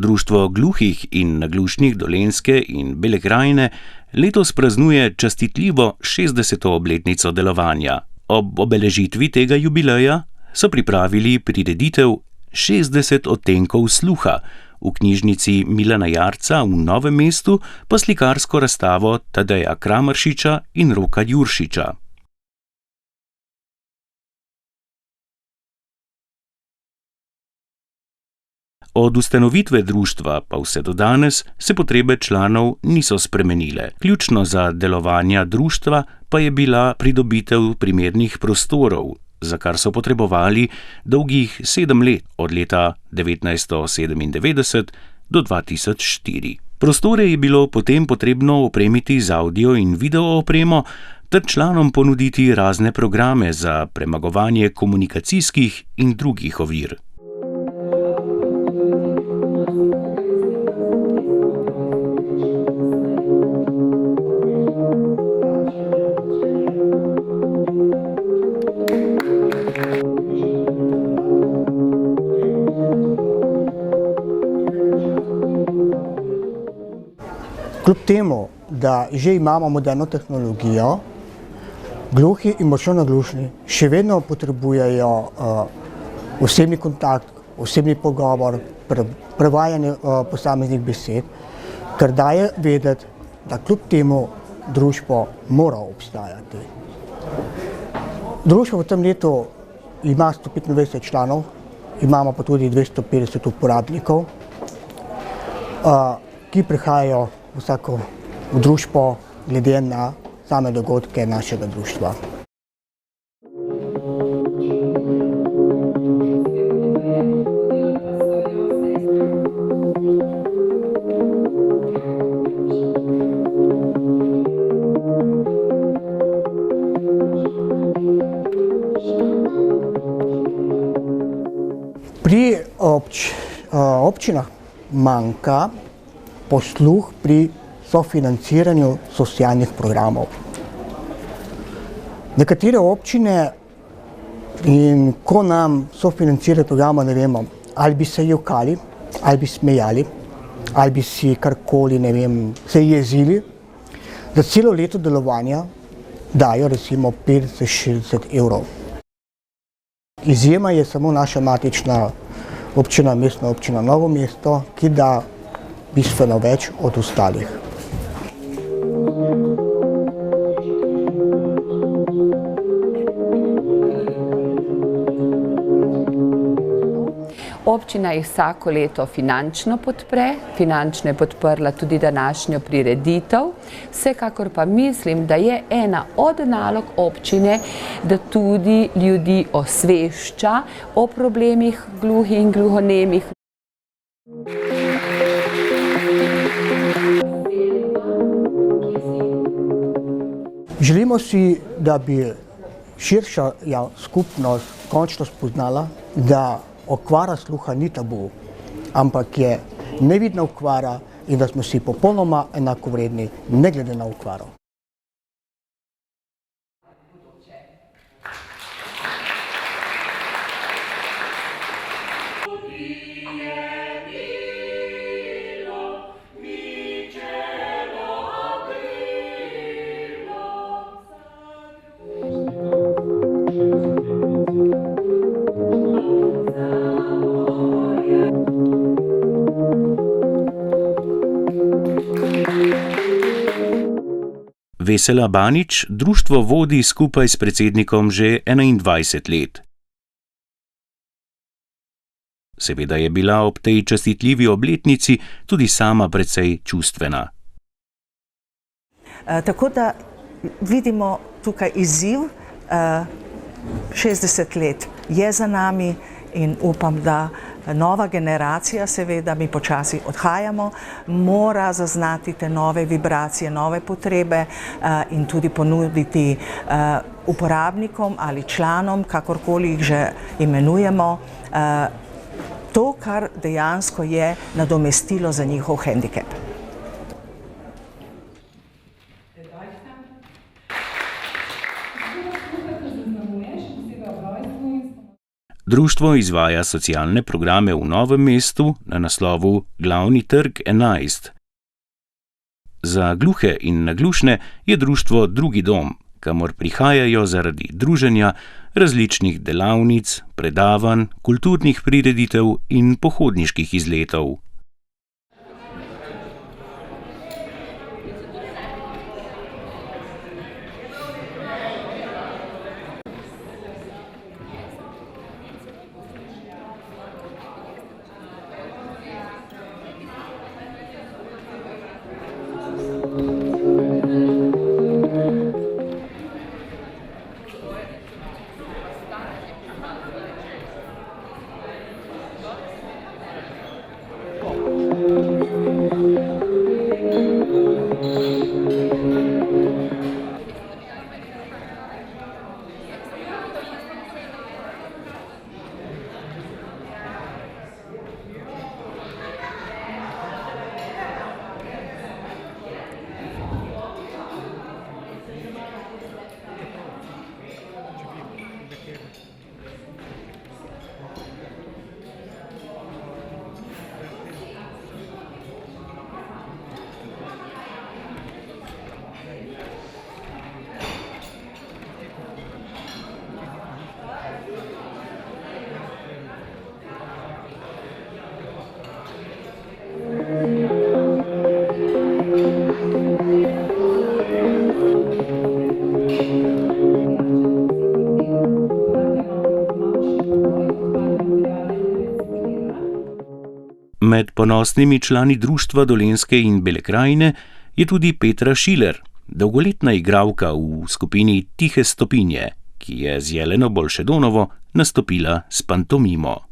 Društvo gluhih in naglušnih Dolenjske in Bele krajine letos praznuje častitljivo 60. obletnico delovanja. Ob obeležitvi tega jubileja so pripravili prireditev 60 odtenkov sluha, v knjižnici Milana Jarca v Novem mestu pa slikarsko razstavo Tadeja Kramaršiča in Roka Juršiča. Od ustanovitve društva pa vse do danes se potrebe članov niso spremenile. Ključno za delovanja društva pa je bila pridobitev primernih prostorov, za kar so potrebovali dolgih 7 let, od leta 1997 do 2004. Prostore je bilo potem potrebno opremiti z avdio in video opremo ter članom ponuditi razne programe za premagovanje komunikacijskih in drugih ovir. Kljub temu, da že imamo moderno tehnologijo, gluhi in močno naglušni še vedno potrebujejo osebni kontakt, osebni pogovor, prevajanje posameznih besed, kar daje vedeti, da kljub temu društvo mora obstajati. Društvo v tem letu ima 125 članov, imamo pa tudi 250 uporabnikov, ki prihajajo vsako v društvo glede na same dogodke našega društva. Pri občinah manjka posluh pri sofinanciranju socialnih programov. Nekatere občine, in ko nam sofinancirajo programa, ne vemo, ali bi se jokali, ali bi smejali, ali bi si karkoli, ne vem, se jezili, za celo leto delovanja dajo recimo 50-60 evrov. Izjema je samo naša matična občina, mestna občina Novo mesto, ki da bistveno več od ostalih. Občina jih vsako leto finančno podpre, finančno je podprla tudi današnjo prireditev. Vsekakor pa mislim, da je ena od nalog občine, da tudi ljudi osvešča o problemih gluhih in gluhonemih. Želimo si, da bi širša skupnost končno spoznala, da okvara sluha ni tabu, ampak je nevidna okvara in da smo si popolnoma enakovredni, ne glede na okvaro. Vesela Banič društvo vodi skupaj s predsednikom že 21 let. Seveda je bila ob tej častitljivi obletnici tudi sama precej čustvena. Tako da vidimo tukaj izziv, 60 let je za nami in upam, da nova generacija, seveda mi počasi odhajamo, mora zaznati te nove vibracije, nove potrebe in tudi ponuditi uporabnikom ali članom, kakorkoli jih že imenujemo, to, kar dejansko je nadomestilo za njihov hendikep. Društvo izvaja socialne programe v Novem mestu na naslovu Glavni trg 11. Za gluhe in naglušne je društvo drugi dom, kamor prihajajo zaradi druženja, različnih delavnic, predavanj, kulturnih prireditev in pohodniških izletov. Med ponosnimi člani društva Dolenjske in Bele krajine je tudi Petra Šiler, dolgoletna igralka v skupini Tihe stopinje, ki je z Jeleno Bolšedonovo nastopila s pantomimo.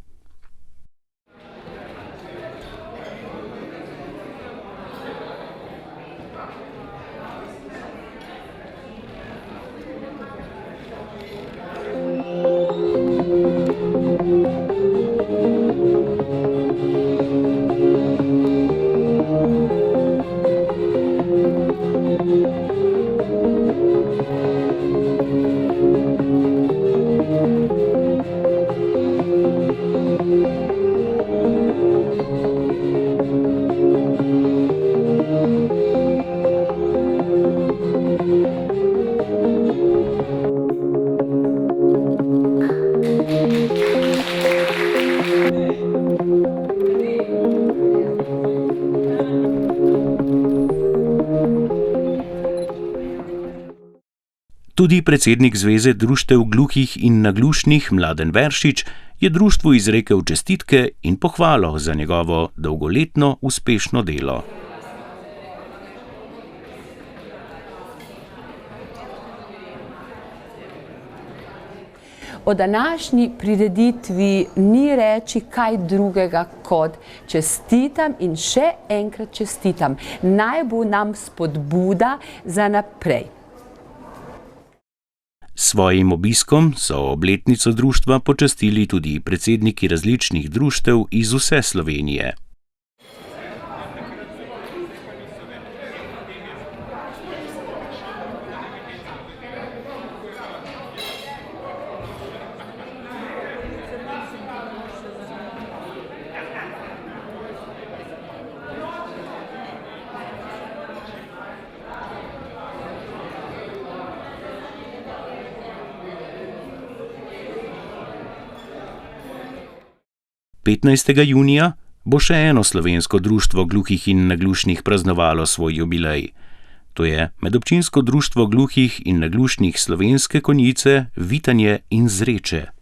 Tudi predsednik Zveze društev gluhih in naglušnih Mladen Veršič je društvu izrekel čestitke in pohvalo za njegovo dolgoletno uspešno delo. O današnji prireditvi ni reči kaj drugega kot čestitam in še enkrat čestitam. Naj bo nam spodbuda za naprej. S svojim obiskom so obletnico društva počastili tudi predsedniki različnih društev iz vse Slovenije. Junija bo še eno slovensko društvo gluhih in naglušnih praznovalo svoj jubilej. To je Medobčinsko društvo gluhih in naglušnih Slovenske Konjice, Vitanje in Zreče.